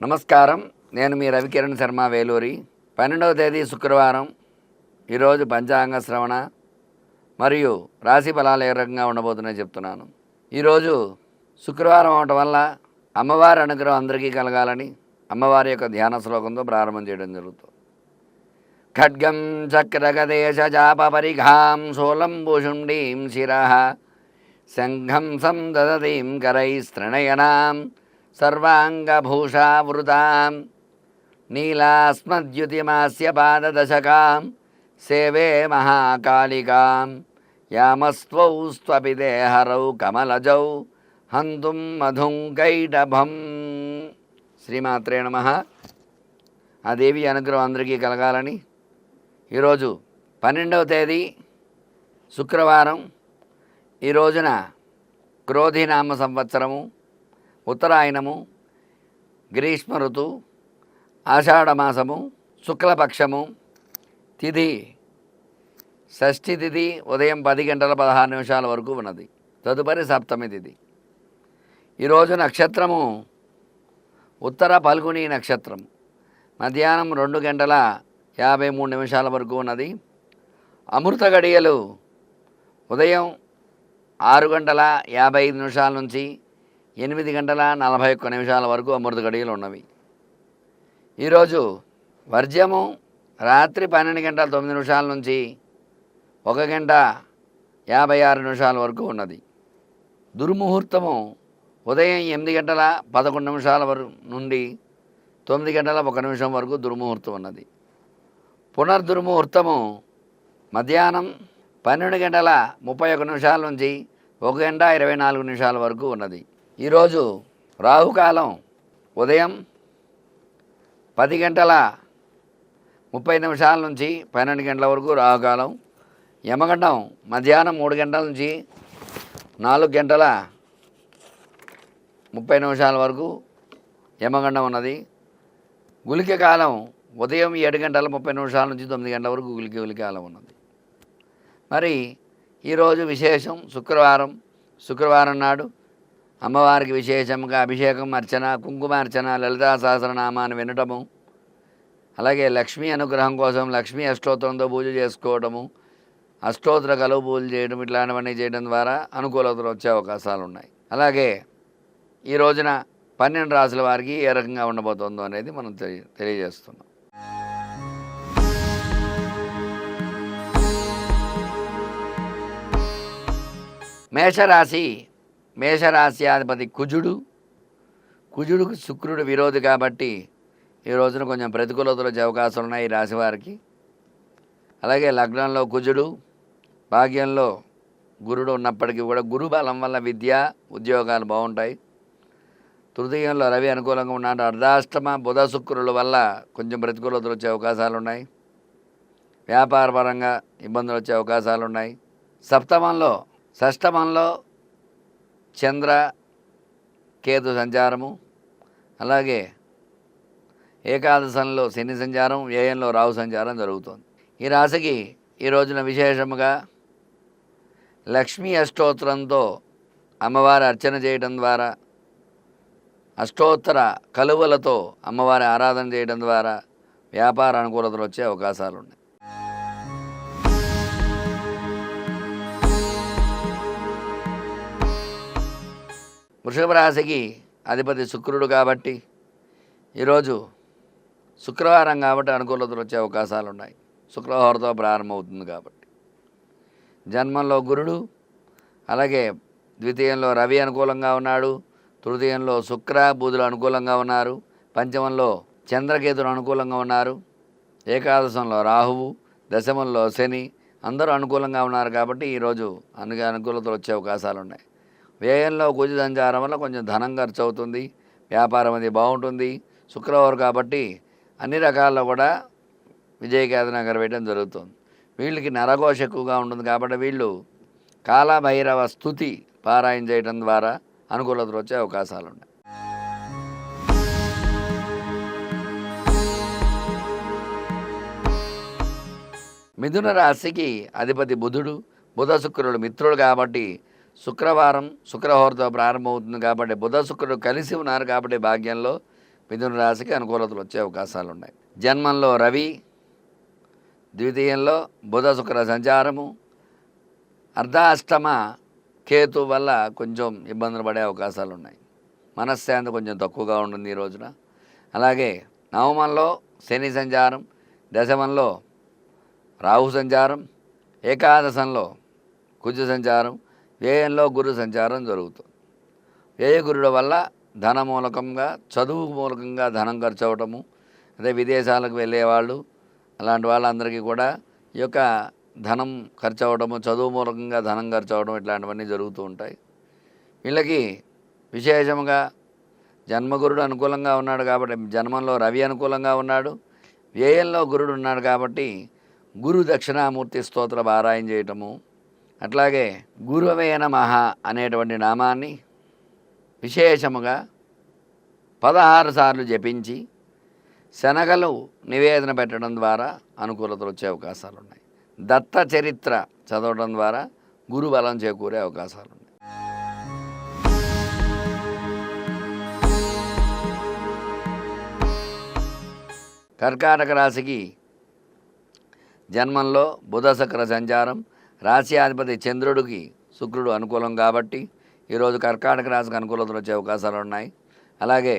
నమస్కారం. నేను మీ రవికిరణ్ శర్మ వేలూరి. 12వ తేదీ శుక్రవారం. ఈరోజు పంచాంగ శ్రవణ మరియు రాశి ఫలాలు ఏ రకంగా ఉండబోతున్నాయో చెప్తున్నాను. ఈరోజు శుక్రవారం అవటం వల్ల అమ్మవారి అనుగ్రహం అందరికీ కలగాలని అమ్మవారి యొక్క ధ్యాన శ్లోకంతో ప్రారంభం చేయడం జరుగుతుంది. ఖడ్గం చక్రగదేశ చాపరిఘాం శూలంబుషుండీం శిరః శంఖం సందదతీం కరైస్త్రణయనాం సర్వాంగభూషావృతాం నీలాస్మద్యుతిమాస్య పాదదశకాం సేవే మహాకాళికాం యామస్త్వౌ స్త్వపితే హరౌ కమలజౌ హంతుం మధుం కైటభం. శ్రీమాత్రే నమః. ఆ దేవి అనుగ్రహం అందరికీ కలగాలని ఈరోజు 12వ తేదీ శుక్రవారం. ఈ రోజున క్రోధినామ సంవత్సరము, ఉత్తరాయణము, గ్రీష్మ ఋతువు, ఆషాఢమాసము, శుక్లపక్షము, తిథి షష్ఠి తిథి ఉదయం 10 గంటల 16 నిమిషాల వరకు ఉన్నది. తదుపరి సప్తమి తిథి. ఈరోజు నక్షత్రము ఉత్తర పల్గుని నక్షత్రం. మధ్యాహ్నం 2 గంటల 53 నిమిషాల వరకు ఉన్నది. అమృత గడియలు ఉదయం 6 గంటల 55 నిమిషాల నుంచి 8 గంటల 41 నిమిషాల వరకు అమృత గడియలు ఉన్నవి. ఈరోజు వర్జ్యము రాత్రి 12 గంటల 9 నిమిషాల నుంచి 1 గంట 56 నిమిషాల వరకు ఉన్నది. దుర్ముహూర్తము ఉదయం 8 గంటల 11 నిమిషాల వరకు నుండి 9 గంటల 1 నిమిషం వరకు దుర్ముహూర్తం ఉన్నది. పునర్దుర్ముహూర్తము మధ్యాహ్నం 12 గంటల 31 నిమిషాల నుంచి 1 గంట 24 నిమిషాల వరకు ఉన్నది. ఈరోజు రాహుకాలం ఉదయం 10 గంటల 30 నిమిషాల నుంచి 12 గంటల వరకు రాహుకాలం. యమగండం మధ్యాహ్నం 3 గంటల నుంచి 4 గంటల 30 నిమిషాల వరకు యమగండం ఉన్నది. గుళిక కాలం ఉదయం 7 గంటల 30 నిమిషాల నుంచి 9 గంటల వరకు గుళిక కాలం ఉన్నది. మరి ఈరోజు విశేషం శుక్రవారం నాడు అమ్మవారికి విశేషంగా అభిషేకం, అర్చన, కుంకుమార్చన, లలితా సహస్రనామాన్ని వినటము, అలాగే లక్ష్మీ అనుగ్రహం కోసం లక్ష్మీ అష్టోత్తరంతో పూజ చేసుకోవడము, అష్టోత్తర కలువ పూజలు చేయడం, ఇట్లాంటివన్నీ చేయడం ద్వారా అనుకూలతలు వచ్చే అవకాశాలు ఉన్నాయి. అలాగే ఈ రోజున 12 రాసుల వారికి ఏ రకంగా ఉండబోతుందో అనేది మనం తెలియజేస్తున్నాం. మేషరాశి కుజుడుకు శుక్రుడు విరోధి కాబట్టి ఈ రోజున కొంచెం ప్రతికూలతలు వచ్చే అవకాశాలు ఉన్నాయి ఈ రాశి వారికి. అలాగే లగ్నంలో కుజుడు, భాగ్యంలో గురుడు ఉన్నప్పటికీ కూడా గురు బలం వల్ల విద్య, ఉద్యోగాలు బాగుంటాయి. తృతీయంలో రవి అనుకూలంగా ఉన్నాడు. అర్ధాష్టమ బుధ శుక్రుల వల్ల కొంచెం ప్రతికూలతలు వచ్చే అవకాశాలు ఉన్నాయి. వ్యాపారపరంగా ఇబ్బందులు వచ్చే అవకాశాలు ఉన్నాయి. షష్టమంలో చంద్ర కేతు సంచారము, అలాగే ఏకాదశంలో శని సంచారం, వ్యయంలో రాహు సంచారం జరుగుతుంది. ఈ రాశికి ఈ రోజున విశేషముగా లక్ష్మీ అష్టోత్తరంతో అమ్మవారి అర్చన చేయడం ద్వారా, అష్టోత్తర కలువలతో అమ్మవారి ఆరాధన చేయడం ద్వారా వ్యాపార అనుకూలతలు వచ్చే అవకాశాలు ఉన్నాయి. వృషభ రాశికి అధిపతి శుక్రుడు కాబట్టి ఈరోజు శుక్రవారం కాబట్టి అనుకూలతలు వచ్చే అవకాశాలు ఉన్నాయి. శుక్రవారంతో ప్రారంభమవుతుంది కాబట్టి జన్మంలో గురుడు, అలాగే ద్వితీయంలో రవి అనుకూలంగా ఉన్నాడు. తృతీయంలో శుక్ర బుధులు అనుకూలంగా ఉన్నారు. పంచమంలో చంద్రకేతులు అనుకూలంగా ఉన్నారు. ఏకాదశంలో రాహువు, దశమంలో శని, అందరూ అనుకూలంగా ఉన్నారు కాబట్టి ఈరోజు అనుకూలతలు వచ్చే అవకాశాలు ఉన్నాయి. వ్యయంలో కుజ సంచారం వల్ల కొంచెం ధనం ఖర్చు అవుతుంది. వ్యాపారం అది బాగుంటుంది. శుక్రవారం కాబట్టి అన్ని రకాల్లో కూడా విజయకేతనం వేయడం జరుగుతుంది. వీళ్ళకి నరఘోష ఎక్కువగా ఉంటుంది కాబట్టి వీళ్ళు కాలభైరవ స్తుతి పారాయణ చేయడం ద్వారా అనుకూలతలు వచ్చే అవకాశాలు ఉన్నాయి. మిథున రాశికి అధిపతి బుధుడు, బుధ శుక్రుడు మిత్రుడు కాబట్టి శుక్రవారం శుక్రహోరతో ప్రారంభమవుతుంది కాబట్టి బుధ శుక్రుడు కలిసి ఉన్నారు కాబట్టి భాగ్యంలో మిథున రాశికి అనుకూలతలు వచ్చే అవకాశాలు ఉన్నాయి. జన్మంలో రవి, ద్వితీయంలో బుధ శుక్ర సంచారము, అర్ధాష్టమ కేతు వల్ల కొంచెం ఇబ్బందులు పడే అవకాశాలు ఉన్నాయి. మనశ్శాంతి కొంచెం తక్కువగా ఉంటుంది ఈ రోజున. అలాగే నవమంలో శని సంచారం, దశమంలో రాహు సంచారం, ఏకాదశంలో కుజ సంచారం, వ్యయంలో గురు సంచారం జరుగుతుంది. వ్యయగురుడు వల్ల ధన మూలకంగా, చదువు మూలకంగా ధనం ఖర్చు అవటము, అదే విదేశాలకు వెళ్ళేవాళ్ళు అలాంటి వాళ్ళందరికీ కూడా ఈ యొక్క ధనం ఖర్చు అవ్వడము, చదువు మూలకంగా ధనం ఖర్చు అవ్వడం ఇట్లాంటివన్నీ జరుగుతూ ఉంటాయి. వీళ్ళకి విశేషముగా జన్మగురుడు అనుకూలంగా ఉన్నాడు కాబట్టి, జన్మంలో రవి అనుకూలంగా ఉన్నాడు, వ్యయంలో గురుడు ఉన్నాడు కాబట్టి గురు దక్షిణామూర్తి స్తోత్ర పారాయణ చేయటము, అట్లాగే గురువే నమః అనేటువంటి నామాన్ని విశేషముగా 16 సార్లు జపించి శనగలు నివేదన పెట్టడం ద్వారా అనుకూలతలు వచ్చే అవకాశాలు ఉన్నాయి. దత్త చరిత్ర చదవడం ద్వారా గురు బలం చేకూరే అవకాశాలు ఉన్నాయి. కర్కాటక రాశికి జన్మంలో బుధ శుక్ర సంచారం, రాశ్యాధిపతి చంద్రుడికి శుక్రుడు అనుకూలం కాబట్టి ఈరోజు కర్కాటక రాశికి అనుకూలతలు వచ్చే అవకాశాలు ఉన్నాయి. అలాగే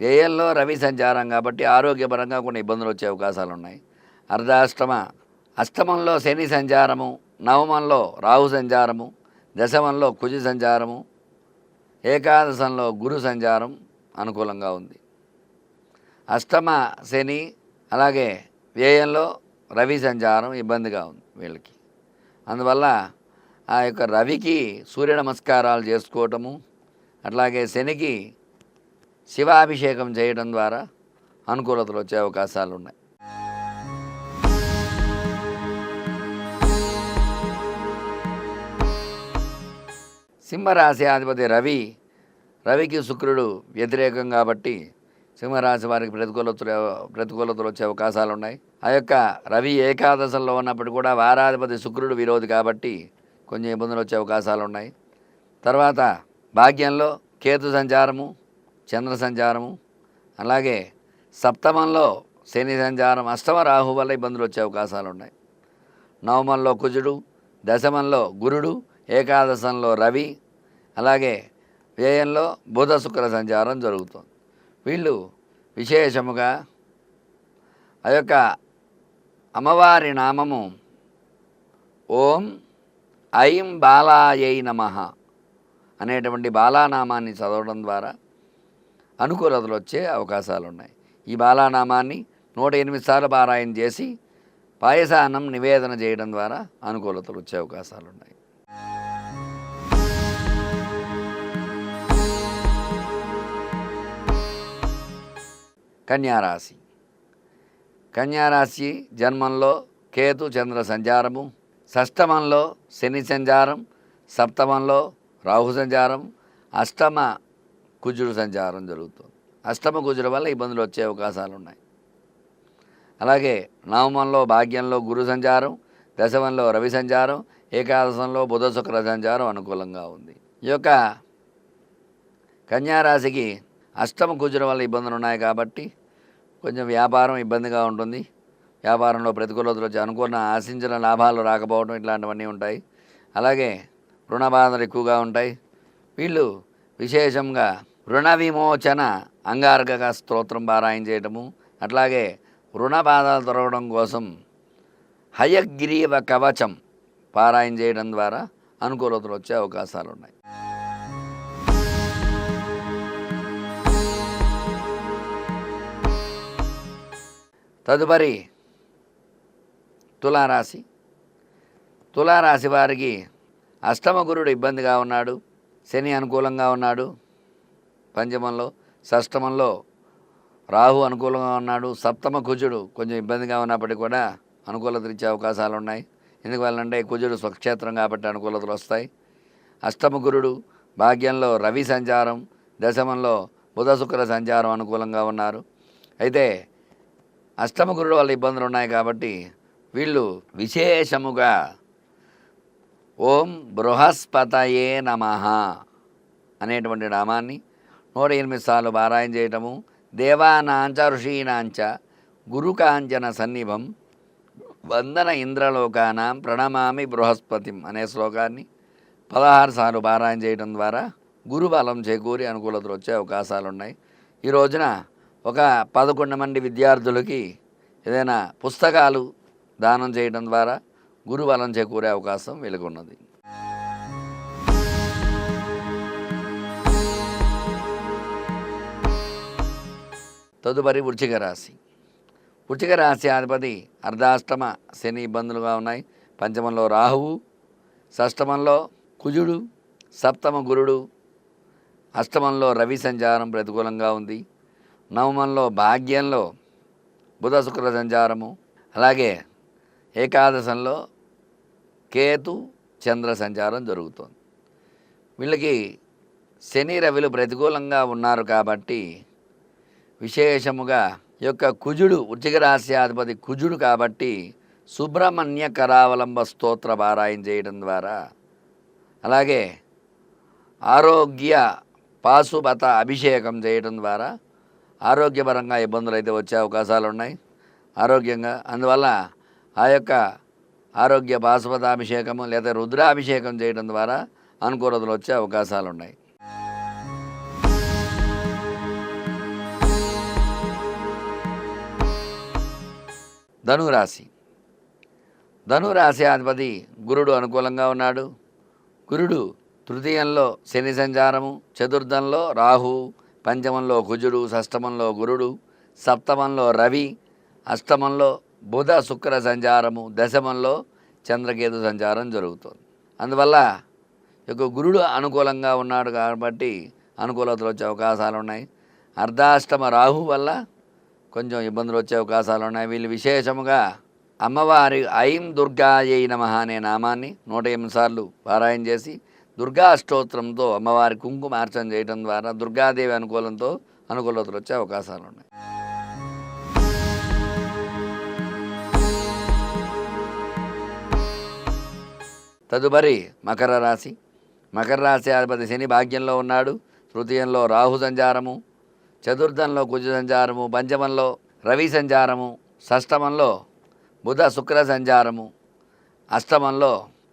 వ్యయంలో రవి సంచారం కాబట్టి ఆరోగ్యపరంగా కొన్ని ఇబ్బందులు వచ్చే అవకాశాలు ఉన్నాయి. అష్టమంలో శని సంచారము, నవమంలో రాహు సంచారము, దశమంలో కుజ సంచారము, ఏకాదశంలో గురు సంచారం అనుకూలంగా ఉంది. అష్టమ శని, అలాగే వ్యయంలో రవి సంచారం ఇబ్బందిగా ఉంది వీళ్ళకి. అందువల్ల ఆ యొక్క రవికి సూర్య నమస్కారాలు చేసుకోవటము, అట్లాగే శనికి శివాభిషేకం చేయడం ద్వారా అనుకూలతలు వచ్చే అవకాశాలు ఉన్నాయి. సింహరాశి అధిపతి రవికి శుక్రుడు వ్యతిరేకం కాబట్టి సింహరాశి వారికి ప్రతికూలతలు వచ్చే అవకాశాలు ఉన్నాయి. ఆ యొక్క రవి ఏకాదశంలో ఉన్నప్పుడు కూడా వారాధిపతి శుక్రుడు విరోధి కాబట్టి కొంచెం ఇబ్బందులు వచ్చే అవకాశాలు ఉన్నాయి. తర్వాత భాగ్యంలో కేతు సంచారము, చంద్ర సంచారము, అలాగే సప్తమంలో శని సంచారం, అష్టమ రాహు వల్ల ఇబ్బందులు వచ్చే అవకాశాలు ఉన్నాయి. నవమంలో కుజుడు, దశమంలో గురుడు, ఏకాదశంలో రవి, అలాగే వ్యయంలో బుధ శుక్ర సంచారం జరుగుతుంది. వీళ్ళు విశేషముగా ఆ యొక్క అమ్మవారి నామము ఓం ఐం బాలాయై నమః అనేటువంటి బాలానామాన్ని చదవడం ద్వారా అనుకూలతలు వచ్చే అవకాశాలు ఉన్నాయి. ఈ బాలానామాన్ని 108 సార్లు పారాయణ చేసి పాయసాన్నం నివేదన చేయడం ద్వారా అనుకూలతలు వచ్చే అవకాశాలు ఉన్నాయి. కన్యారాశి జన్మంలో కేతు చంద్ర సంచారము, షష్టమంలో శని సంచారం, సప్తమంలో రాహు సంచారం, అష్టమ కుజుడు సంచారం జరుగుతుంది. అష్టమ కుజుడు వల్ల ఇబ్బందులు వచ్చే అవకాశాలు ఉన్నాయి. అలాగే నవమంలో భాగ్యంలో గురు సంచారం, దశమంలో రవి సంచారం, ఏకాదశంలో బుధ శుక్ర సంచారం అనుకూలంగా ఉంది. ఈ యొక్క కన్యారాశికి అష్టమ కుజుడు వల్ల ఇబ్బందులు ఉన్నాయి కాబట్టి కొంచెం వ్యాపారం ఇబ్బందిగా ఉంటుంది. వ్యాపారంలో ప్రతికూలతలు వచ్చి అనుకున్న ఆశించిన లాభాలు రాకపోవడం ఇట్లాంటివన్నీ ఉంటాయి. అలాగే రుణ బాధలు ఎక్కువగా ఉంటాయి. వీళ్ళు విశేషంగా రుణ విమోచన అంగారక స్తోత్రం పారాయణ చేయటము, అట్లాగే రుణ బాధలు తొలగడం కోసం హయగ్రీవ కవచం పారాయణ చేయడం ద్వారా అనుకూలతలు వచ్చే అవకాశాలు ఉన్నాయి. తదుపరి తులారాశి వారికి అష్టమ గురుడు ఇబ్బందిగా ఉన్నాడు, శని అనుకూలంగా ఉన్నాడు పంచమంలో, షష్టమంలో రాహు అనుకూలంగా ఉన్నాడు, సప్తమ కుజుడు కొంచెం ఇబ్బందిగా ఉన్నప్పటికీ కూడా అనుకూలతలు ఇచ్చే అవకాశాలు ఉన్నాయి. ఎందువల్లంటే కుజుడు స్వక్షేత్రం కాబట్టి అనుకూలతలు వస్తాయి. అష్టమ గురుడు భాగ్యంలో రవి సంచారం, దశమంలో బుధ శుక్ర సంచారం అనుకూలంగా ఉన్నారు. అయితే అష్టమ గురుడు వల్ల ఇబ్బందులు ఉన్నాయి కాబట్టి వీళ్ళు విశేషముగా ఓం బృహస్పతయే నమః అనేటువంటి నామాన్ని 108 సార్లు పారాయణ చేయటము, దేవానాంచ ఋషీనాంచ గురుకాంచన సన్నిభం వందన ఇంద్రలోకానాం ప్రణమామి బృహస్పతిం అనే శ్లోకాన్ని 16 సార్లు పారాయణ చేయడం ద్వారా గురుబలం చేకూరి అనుకూలతలు వచ్చే అవకాశాలు ఉన్నాయి. ఈ రోజున ఒక 11 మంది విద్యార్థులకి ఏదైనా పుస్తకాలు దానం చేయడం ద్వారా గురుబలం చేకూరే అవకాశం వెలుగున్నది. తదుపరి వృశ్చిక రాశి. వృశ్చిక రాశి అధిపతి అర్ధాష్టమ శని ఇబ్బందులుగా ఉన్నాయి. పంచమంలో రాహువు, షష్టమంలో కుజుడు, సప్తమ గురుడు, అష్టమంలో రవి సంచారం ప్రతికూలంగా ఉంది. నవమంలో భాగ్యంలో బుధ శుక్ర సంచారము, అలాగే ఏకాదశంలో కేతు చంద్ర సంచారం జరుగుతోంది. వీళ్ళకి శని రవిలు ప్రతికూలంగా ఉన్నారు కాబట్టి విశేషముగా ఈ యొక్క కుజుడు వృశ్చిక రాశ్యాధిపతి కుజుడు కాబట్టి సుబ్రహ్మణ్య కరావలంబ స్తోత్ర పారాయణ చేయడం ద్వారా, అలాగే ఆరోగ్య పాశుపత అభిషేకం చేయడం ద్వారా ఆరోగ్యపరంగా ఇబ్బందులు అయితే వచ్చే అవకాశాలు ఉన్నాయి ఆరోగ్యంగా. అందువల్ల ఆ యొక్క ఆరోగ్య పాశుపతాభిషేకము లేదా రుద్రాభిషేకం చేయడం ద్వారా అనుకూలతలు వచ్చే అవకాశాలు ఉన్నాయి. ధనురాశి. ధనురాశి అధిపతి గురుడు అనుకూలంగా ఉన్నాడు. గురుడు తృతీయంలో శని సంచారము, చతుర్థంలో రాహు, పంచమంలో కుజుడు, షష్టమంలో గురుడు, సప్తమంలో రవి, అష్టమంలో బుధ శుక్ర సంచారము, దశమంలో చంద్రకేతు సంచారం జరుగుతుంది. అందువల్ల యొక్క గురుడు అనుకూలంగా ఉన్నాడు కాబట్టి అనుకూలతలు వచ్చే అవకాశాలు ఉన్నాయి. అర్ధాష్టమ రాహు వల్ల కొంచెం ఇబ్బందులు వచ్చే అవకాశాలు ఉన్నాయి. వీళ్ళు విశేషముగా అమ్మవారి ఐం దుర్గాయై నమః అనే నామాన్ని 108 సార్లు పారాయణ చేసి దుర్గా అష్టోత్తరంతో అమ్మవారి కుంకుమార్చన చేయడం ద్వారా దుర్గాదేవి అనుకూలంతో అనుకూలతలు వచ్చే అవకాశాలు ఉన్నాయి. తదుపరి మకర రాశి. మకర రాశి అధిపతి శని భాగ్యంలో ఉన్నాడు. తృతీయంలో రాహు సంచారము, చతుర్థంలో కుజ సంచారము, పంచమంలో రవి సంచారము, షష్టమంలో బుధ శుక్ర సంచారము, అష్టమంలో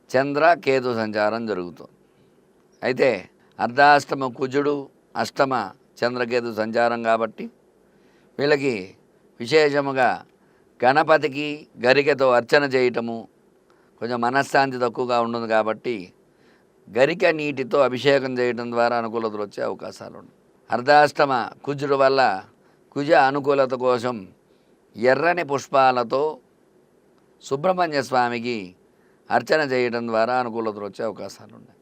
చంద్ర కేతు సంచారం జరుగుతుంది. అయితే అర్ధాష్టమ కుజుడు, అష్టమ చంద్రకేతు సంచారం కాబట్టి వీళ్ళకి విశేషముగా గణపతికి గరికతో అర్చన చేయటము, కొంచెం మనశ్శాంతి తక్కువగా ఉంటుంది కాబట్టి గరిక నీటితో అభిషేకం చేయడం ద్వారా అనుకూలతలు వచ్చే అవకాశాలు ఉన్నాయి. అర్ధాష్టమ కుజుడు వల్ల కుజ అనుకూలత కోసం ఎర్రని పుష్పాలతో సుబ్రహ్మణ్య స్వామికి అర్చన చేయడం ద్వారా అనుకూలతలు వచ్చే అవకాశాలు ఉన్నాయి.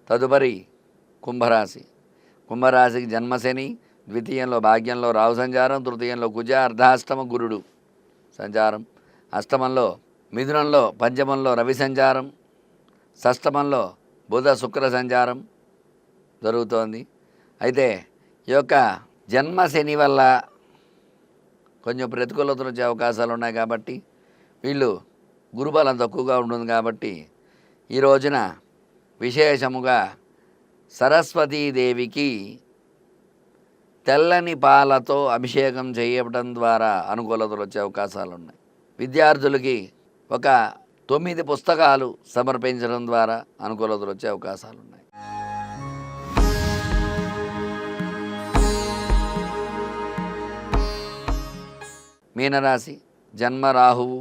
తదుపరి కుంభరాశి. కుంభరాశికి జన్మశని, ద్వితీయంలో భాగ్యంలో రాహు సంచారం, తృతీయంలో కుజ, అర్ధాష్టమ గురుడు సంచారం, అష్టమంలో మిథునంలో పంచమంలో రవి సంచారం, షష్టమంలో బుధ శుక్ర సంచారం జరుగుతోంది. అయితే ఈ యొక్క జన్మశని వల్ల కొంచెం ప్రతికూలతలు వచ్చే అవకాశాలు ఉన్నాయి కాబట్టి వీళ్ళు గురుబలం తక్కువగా ఉంటుంది కాబట్టి ఈ రోజున విశేషముగా సరస్వతీదేవికి తెల్లని పాలతో అభిషేకం చేయడం ద్వారా అనుకూలతలు వచ్చే అవకాశాలు ఉన్నాయి. విద్యార్థులకి ఒక 9 పుస్తకాలు సమర్పించడం ద్వారా అనుకూలతలు వచ్చే అవకాశాలు ఉన్నాయి. మీనరాశి. జన్మ రాహువు,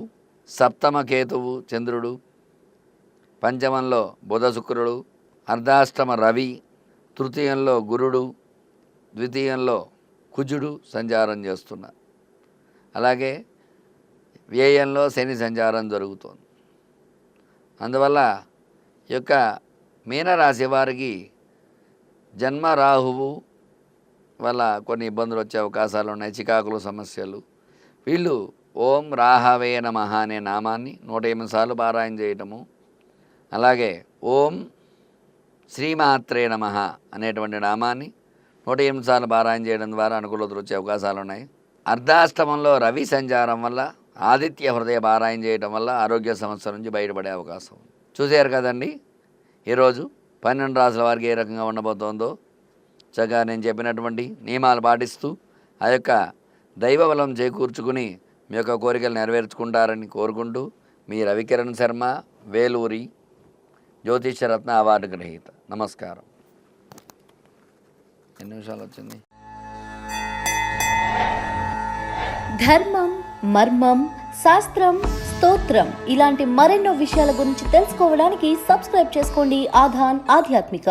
సప్తమ కేతువు చంద్రుడు, పంచమంలో బుధ శుక్రుడు, అర్ధాష్టమ రవి, తృతీయంలో గురుడు, ద్వితీయంలో కుజుడు సంచారం చేస్తున్నారు. అలాగే వ్యయంలో శని సంచారం జరుగుతోంది. అందువల్ల ఈ యొక్క మీనరాశి వారికి జన్మ రాహువు వల్ల కొన్ని ఇబ్బందులు వచ్చే అవకాశాలు ఉన్నాయి, చికాకులు సమస్యలు. వీళ్ళు ఓం రాహవే నమః అనే నామాన్ని 108 సార్లు పారాయణ చేయటము, అలాగే ఓం శ్రీమాత్రే నమః అనేటువంటి నామాన్ని 108 సార్లు పారాయణ చేయడం ద్వారా అనుకూలతలు వచ్చే అవకాశాలు ఉన్నాయి. అర్ధాష్టమంలో రవి సంచారం వల్ల ఆదిత్య హృదయ పారాయణ చేయడం వల్ల ఆరోగ్య సమస్యల నుంచి బయటపడే అవకాశం ఉంది. చూశారు కదండి, ఈరోజు 12 రాసుల వారికి ఏ రకంగా ఉండబోతోందో చక్కగా నేను చెప్పినటువంటి నియమాలు పాటిస్తూ ఆ యొక్క దైవ బలం చేకూర్చుకుని మీ యొక్క కోరికలు నెరవేర్చుకుంటారని కోరుకుంటూ మీ రవికిరణ్ శర్మ, వేలూరి, జ్యోతిష్యరత్న అవార్డు గ్రహీత. నమస్కారం. ఎన్ని నిమిషాలు వచ్చింది? ధర్మం, మర్మం, శాస్త్రం, స్తోత్రం ఇలాంటి మరెన్నో విషయాల గురించి తెలుసుకోవడానికి సబ్స్క్రైబ్ చేసుకోండి ఆధాన్ ఆధ్యాత్మిక.